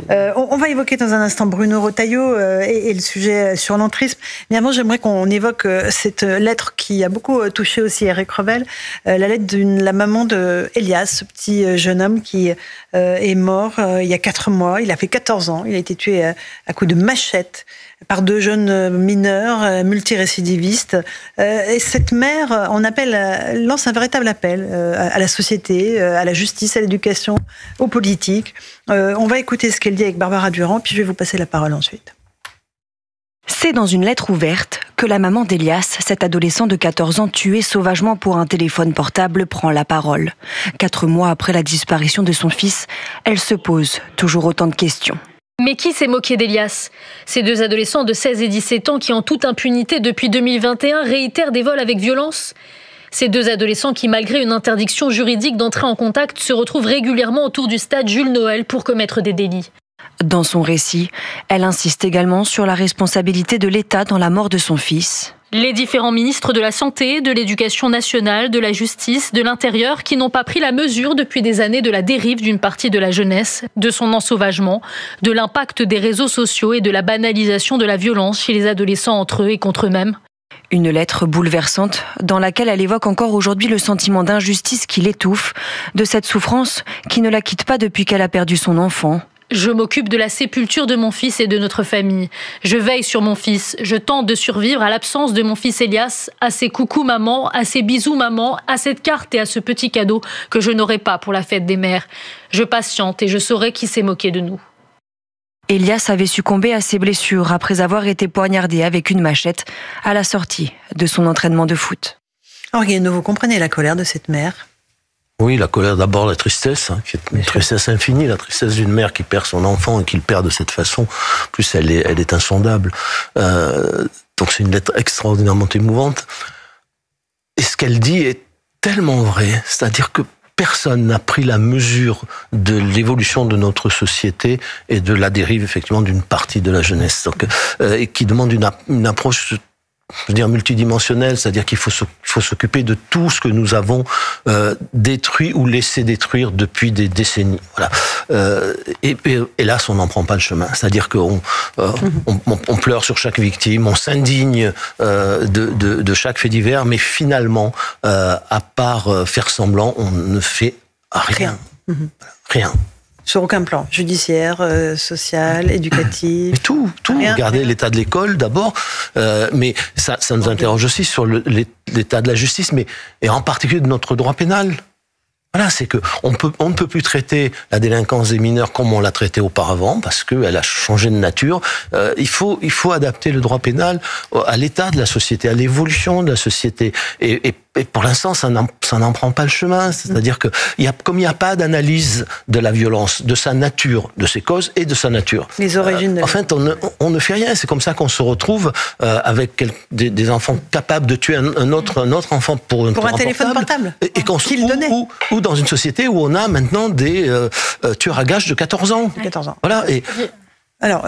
On va évoquer dans un instant Bruno Retailleau et le sujet sur l'entrisme. Mais avant, j'aimerais qu'on évoque cette lettre qui a beaucoup touché aussi Éric Revel, la lettre de la maman de Elias, ce petit jeune homme qui est mort il y a 4 mois. Il a fait 14 ans. Il a été tué à coups de machette par 2 jeunes mineurs multirécidivistes. Et cette mère lance un véritable appel à la société, à la justice, à l'éducation, aux politiques. On va écouter ce qu'elle dit avec Barbara Durand, puis je vais vous passer la parole ensuite. C'est dans une lettre ouverte que la maman d'Elias, cet adolescent de 14 ans tué sauvagement pour un téléphone portable, prend la parole. 4 mois après la disparition de son fils, elle se pose toujours autant de questions. Mais qui s'est moqué d'Elias ? Ces 2 adolescents de 16 et 17 ans qui, en toute impunité depuis 2021, réitèrent des vols avec violence ? Ces 2 adolescents qui, malgré une interdiction juridique d'entrer en contact, se retrouvent régulièrement autour du stade Jules Noël pour commettre des délits. Dans son récit, elle insiste également sur la responsabilité de l'État dans la mort de son fils. Les différents ministres de la Santé, de l'Éducation nationale, de la Justice, de l'Intérieur qui n'ont pas pris la mesure depuis des années de la dérive d'une partie de la jeunesse, de son ensauvagement, de l'impact des réseaux sociaux et de la banalisation de la violence chez les adolescents entre eux et contre eux-mêmes. Une lettre bouleversante dans laquelle elle évoque encore aujourd'hui le sentiment d'injustice qui l'étouffe, de cette souffrance qui ne la quitte pas depuis qu'elle a perdu son enfant. Je m'occupe de la sépulture de mon fils et de notre famille. Je veille sur mon fils. Je tente de survivre à l'absence de mon fils Elias, à ses coucou maman, à ses bisous maman, à cette carte et à ce petit cadeau que je n'aurai pas pour la fête des mères. Je patiente et je saurai qui s'est moqué de nous. Elias avait succombé à ses blessures après avoir été poignardé avec une machette à la sortie de son entraînement de foot. Henri Guénaud, vous comprenez la colère de cette mère ? Oui, la colère d'abord, la tristesse, qui est une tristesse infinie, la tristesse d'une mère qui perd son enfant et qui le perd de cette façon. En plus, elle est insondable. Donc c'est une lettre extraordinairement émouvante. Et ce qu'elle dit est tellement vrai, c'est-à-dire que personne n'a pris la mesure de l'évolution de notre société et de la dérive effectivement d'une partie de la jeunesse, donc, et qui demande une approche, je veux dire, multidimensionnelle, c'est-à-dire qu'il faut s'occuper de tout ce que nous avons détruit ou laissé détruire depuis des décennies. Voilà. Et hélas, on n'en prend pas le chemin. C'est-à-dire qu'on on pleure sur chaque victime, on s'indigne de chaque fait divers, mais finalement, à part faire semblant, on ne fait rien. Rien. Sur aucun plan, judiciaire, social, éducatif. Mais tout. Regardez l'état de l'école d'abord, mais ça nous interroge aussi sur l'état de la justice, et en particulier de notre droit pénal. Voilà, c'est que on ne peut plus traiter la délinquance des mineurs comme on l'a traité auparavant, parce qu'elle a changé de nature. Il faut adapter le droit pénal à l'état de la société, à l'évolution de la société. Et pour l'instant, ça n'en prend pas le chemin. C'est-à-dire que comme il n'y a pas d'analyse de la violence, de sa nature, de ses causes et de sa nature. Les origines. En fait, on ne fait rien. C'est comme ça qu'on se retrouve avec des enfants capables de tuer un autre enfant pour un téléphone portable. Et qu'on se trouve ou dans une société où on a maintenant des tueurs à gages de 14 ans. 14 ans. Voilà. Alors,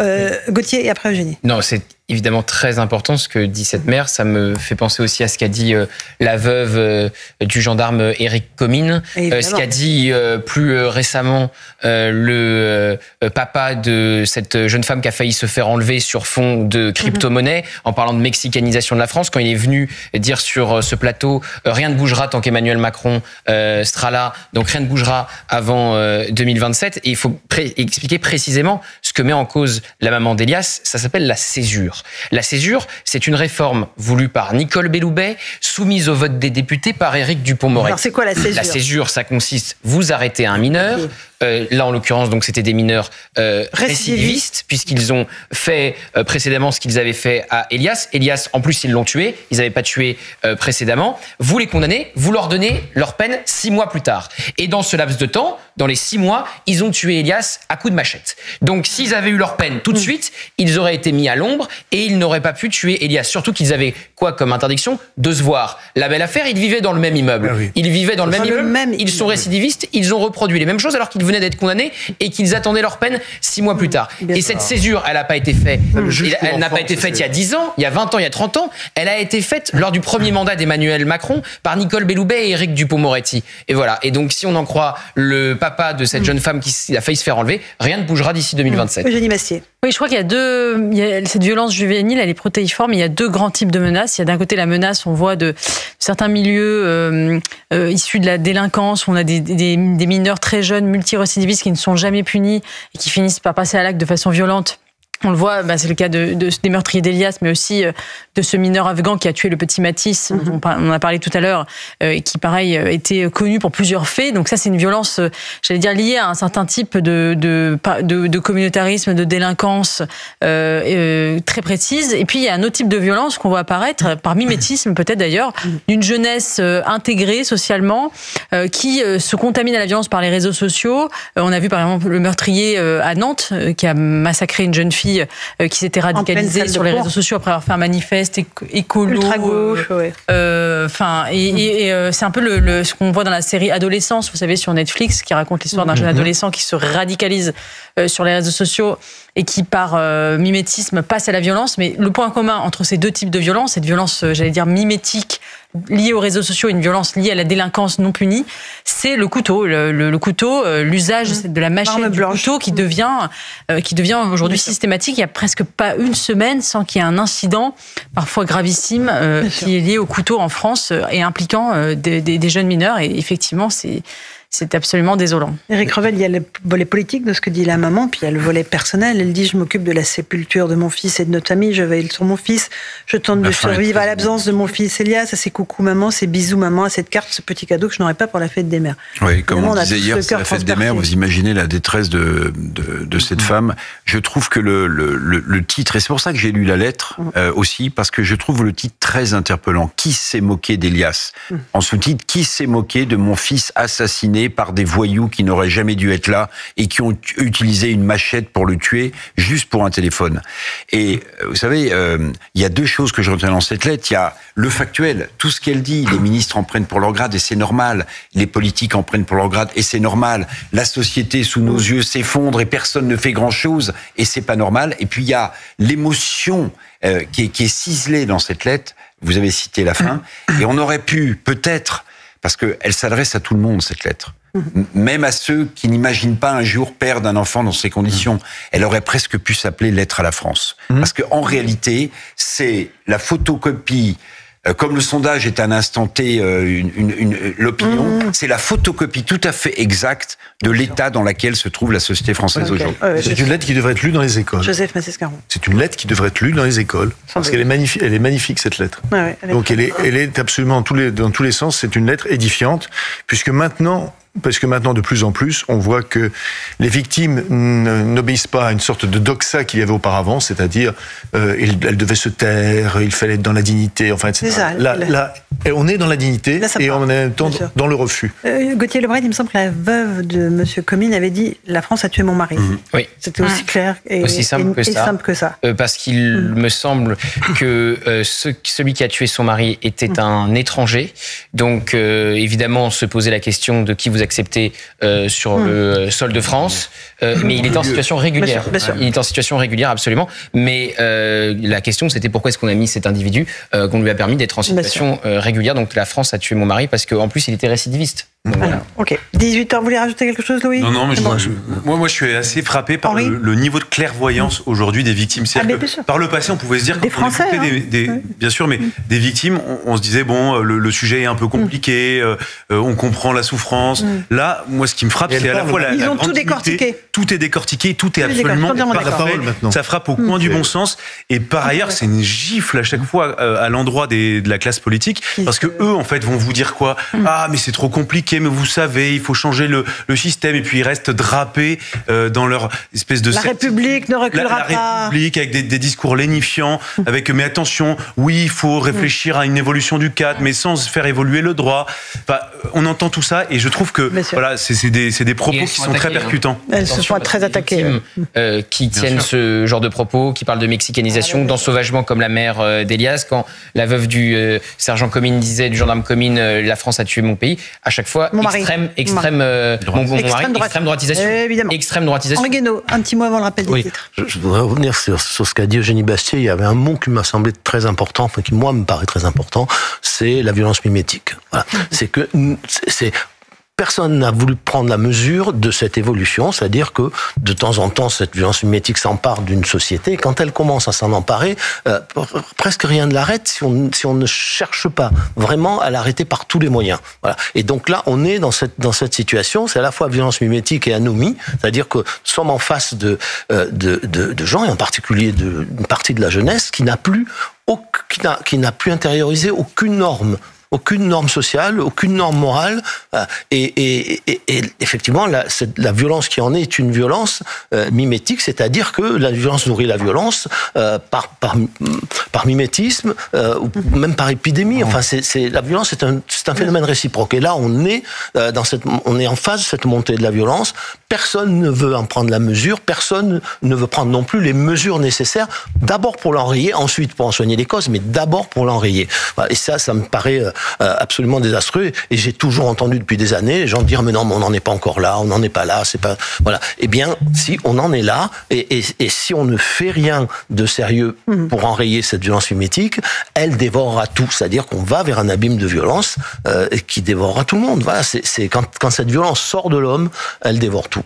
Gauthier et après Eugénie. Non, c'est évidemment très important ce que dit cette mère. Ça me fait penser aussi à ce qu'a dit la veuve du gendarme Éric Comines, ce qu'a dit plus récemment le papa de cette jeune femme qui a failli se faire enlever sur fond de crypto-monnaie, en parlant de mexicanisation de la France, quand il est venu dire sur ce plateau rien ne bougera tant qu'Emmanuel Macron sera là, donc rien ne bougera avant 2027. Et il faut expliquer précisément ce que met en cause la maman d'Elias. Ça s'appelle la césure. La césure, c'est une réforme voulue par Nicole Belloubet, soumise au vote des députés par Éric Dupond-Moretti. Alors c'est quoi la césure ? La césure, ça consiste, vous arrêtez un mineur. Là, en l'occurrence, donc c'était des mineurs récidivistes, puisqu'ils ont fait précédemment ce qu'ils avaient fait à Elias. Elias, en plus, ils l'ont tué. Ils n'avaient pas tué précédemment. Vous les condamnez, vous leur donnez leur peine 6 mois plus tard. Et dans ce laps de temps, dans les 6 mois, ils ont tué Elias à coups de machette. Donc, s'ils avaient eu leur peine tout de suite, ils auraient été mis à l'ombre et ils n'auraient pas pu tuer Elias. Surtout qu'ils avaient quoi comme interdiction ? De se voir. La belle affaire, ils vivaient dans le même immeuble. Ah oui. Ils vivaient dans le même immeuble. Ils sont récidivistes. Ils ont reproduit les mêmes choses alors qu'ils venaient d'être condamnés et qu'ils attendaient leur peine 6 mois plus tard. Et cette césure, elle n'a pas été faite. Elle n'a pas été faite il y a 10 ans, il y a 20 ans, il y a 30 ans. Elle a été faite lors du premier mandat d'Emmanuel Macron par Nicole Belloubet et Éric Dupond-Moretti. Et voilà. Et donc, si on en croit le papa de cette jeune femme qui a failli se faire enlever, rien ne bougera d'ici 2027. Eugénie Bastier. Oui, je crois qu'il y a cette violence juvénile, elle est protéiforme. Il y a 2 grands types de menaces. Il y a d'un côté la menace, on voit de certains milieux issus de la délinquance, où on a des mineurs très jeunes, multirécidivistes, qui ne sont jamais punis et qui finissent par passer à l'acte de façon violente. On le voit, c'est le cas des meurtriers d'Elias, mais aussi de ce mineur afghan qui a tué le petit Matisse, dont on a parlé tout à l'heure, et qui, pareil, était connu pour plusieurs faits. Donc ça, c'est une violence, j'allais dire, liée à un certain type de communautarisme, de délinquance très précise. Et puis, il y a un autre type de violence qu'on voit apparaître, par mimétisme peut-être d'ailleurs, d'une jeunesse intégrée socialement, qui se contamine à la violence par les réseaux sociaux. On a vu, par exemple, le meurtrier à Nantes, qui a massacré une jeune fille qui s'était radicalisée sur les réseaux sociaux après avoir fait un manifeste écolo. Ultra-gauche, ouais. C'est un peu ce qu'on voit dans la série Adolescence, vous savez, sur Netflix, qui raconte l'histoire d'un jeune adolescent qui se radicalise sur les réseaux sociaux et qui, par mimétisme, passe à la violence. Mais le point commun entre ces 2 types de violence, cette violence, j'allais dire, mimétique, liée aux réseaux sociaux, une violence liée à la délinquance non punie, c'est le couteau. Le couteau, l'usage de la machette du couteau qui devient aujourd'hui systématique. Il n'y a presque pas une semaine sans qu'il y ait un incident, parfois gravissime, qui est lié au couteau en France et impliquant des jeunes mineurs. Et effectivement, c'est absolument désolant. Éric Revel, il y a le volet politique de ce que dit la maman, puis il y a le volet personnel. Elle dit « Je m'occupe de la sépulture de mon fils et de notre famille, je veille sur mon fils, je tente de survivre à l'absence de mon fils Elias, à ses coucou maman, ses bisous maman, à cette carte, ce petit cadeau que je n'aurais pas pour la fête des mères. » Oui, comme on disait hier, c'est la fête des mères, vous imaginez la détresse de cette femme. Je trouve que le titre, et c'est pour ça que j'ai lu la lettre aussi, parce que je trouve le titre très interpellant. Qui s'est moqué d'Elias ? En sous-titre, qui s'est moqué de mon fils assassiné par des voyous qui n'auraient jamais dû être là et qui ont utilisé une machette pour le tuer juste pour un téléphone. Et vous savez, il y a 2 choses que je retiens dans cette lettre. Il y a le factuel, tout ce qu'elle dit, les ministres en prennent pour leur grade et c'est normal. Les politiques en prennent pour leur grade et c'est normal. La société sous nos yeux s'effondre et personne ne fait grand-chose et c'est pas normal. Et puis il y a l'émotion qui est ciselée dans cette lettre. Vous avez cité la fin. Et on aurait pu peut-être, parce qu'elle s'adresse à tout le monde, cette lettre. Même à ceux qui n'imaginent pas un jour perdre un enfant dans ces conditions. Elle aurait presque pu s'appeler Lettre à la France. Parce qu'en réalité, c'est la photocopie, comme le sondage est un instant T, l'opinion, c'est la photocopie tout à fait exacte de l'état dans lequel se trouve la société française aujourd'hui. C'est une lettre qui devrait être lue dans les écoles. Joseph Massescaron. C'est une lettre qui devrait être lue dans les écoles. Parce qu'elle est magnifique, elle est magnifique, cette lettre. Donc elle est absolument dans tous les sens, c'est une lettre édifiante, parce que maintenant, de plus en plus, on voit que les victimes n'obéissent pas à une sorte de doxa qu'il y avait auparavant, c'est-à-dire elles devaient se taire, il fallait être dans la dignité, enfin, etc. C'est ça. Là, on est dans la dignité et en même temps dans le refus. Gauthier Lebret, il me semble que la veuve de M. Comines avait dit « La France a tué mon mari ». Oui. C'était aussi clair et aussi simple que ça. Parce qu'il me semble que celui qui a tué son mari était un étranger. Donc, évidemment, se poser la question de qui vous acceptez sur le sol de France. Mais il était en situation régulière. Bien sûr. Il était en situation régulière, absolument. Mais la question, c'était pourquoi est-ce qu'on a mis cet individu qu'on lui a permis d'être en situation régulière. Donc, la France a tué mon mari parce qu'en plus, il était récidiviste. Voilà. Ok. 18h, vous voulez rajouter quelque chose, Louis ? Non, mais moi, je suis assez frappé par le niveau de clairvoyance aujourd'hui des victimes. Par le passé, on pouvait se dire des Français, bien sûr, mais des victimes, on se disait bon, le sujet est un peu compliqué, on comprend la souffrance. Là, moi, ce qui me frappe, c'est à la fois la ont tout décortiqué. Tout est décortiqué, tout est absolument parfait. Ça frappe au coin du bon sens. Et par ailleurs, c'est une gifle à chaque fois à l'endroit de la classe politique, parce que eux, en fait, vont vous dire quoi ? Ah, mais c'est trop compliqué. Mais vous savez, il faut changer le système. Et puis ils restent drapés dans leur espèce de... La République ne reculera pas. La République avec des discours lénifiants, avec mais attention, oui, il faut réfléchir à une évolution du cadre, mais sans faire évoluer le droit. Enfin, on entend tout ça et je trouve que voilà, c'est des propos qui sont très percutants. Elles se sont très attaquées. Qui tiennent ce genre de propos, qui parlent de mexicanisation, d'ensauvagement comme la mère d'Elias, quand la veuve du sergent Comines disait, du gendarme Comines, la France a tué mon pays, à chaque fois, fois extrême droitisation. Évidemment. Extrême droitisation. Henri Guénaud, un petit mot avant le rappel des titres. Je voudrais revenir sur ce qu'a dit Eugénie Bastier. Il y avait un mot qui m'a semblé très important, enfin qui moi me paraît très important, c'est la violence mimétique. Voilà. Personne n'a voulu prendre la mesure de cette évolution, c'est-à-dire que de temps en temps, cette violence mimétique s'empare d'une société. Quand elle commence à s'en emparer, presque rien ne l'arrête si on ne cherche pas vraiment à l'arrêter par tous les moyens. Voilà. Et donc là, on est dans cette situation. C'est à la fois violence mimétique et anomie, c'est-à-dire que nous sommes en face de gens, et en particulier d'une partie de la jeunesse, qui n'a plus intériorisé aucune norme sociale, aucune norme morale, et effectivement la violence qui en est une violence mimétique, c'est-à-dire que la violence nourrit la violence par mimétisme ou même par épidémie. Enfin, la violence c'est un phénomène réciproque. Et là, on est en phase de cette montée de la violence. Personne ne veut en prendre la mesure. Personne ne veut prendre non plus les mesures nécessaires. D'abord pour l'enrayer, ensuite pour en soigner les causes, mais d'abord pour l'enrayer. Voilà. Et ça me paraît absolument désastreux. Et j'ai toujours entendu depuis des années les gens dire mais non, mais on n'en est pas encore là, on n'en est pas là, c'est pas voilà. Eh bien, si on en est là, et si on ne fait rien de sérieux pour enrayer cette violence mimétique, elle dévorera tout. C'est-à-dire qu'on va vers un abîme de violence qui dévorera tout le monde. Voilà, c'est quand cette violence sort de l'homme, elle dévore tout.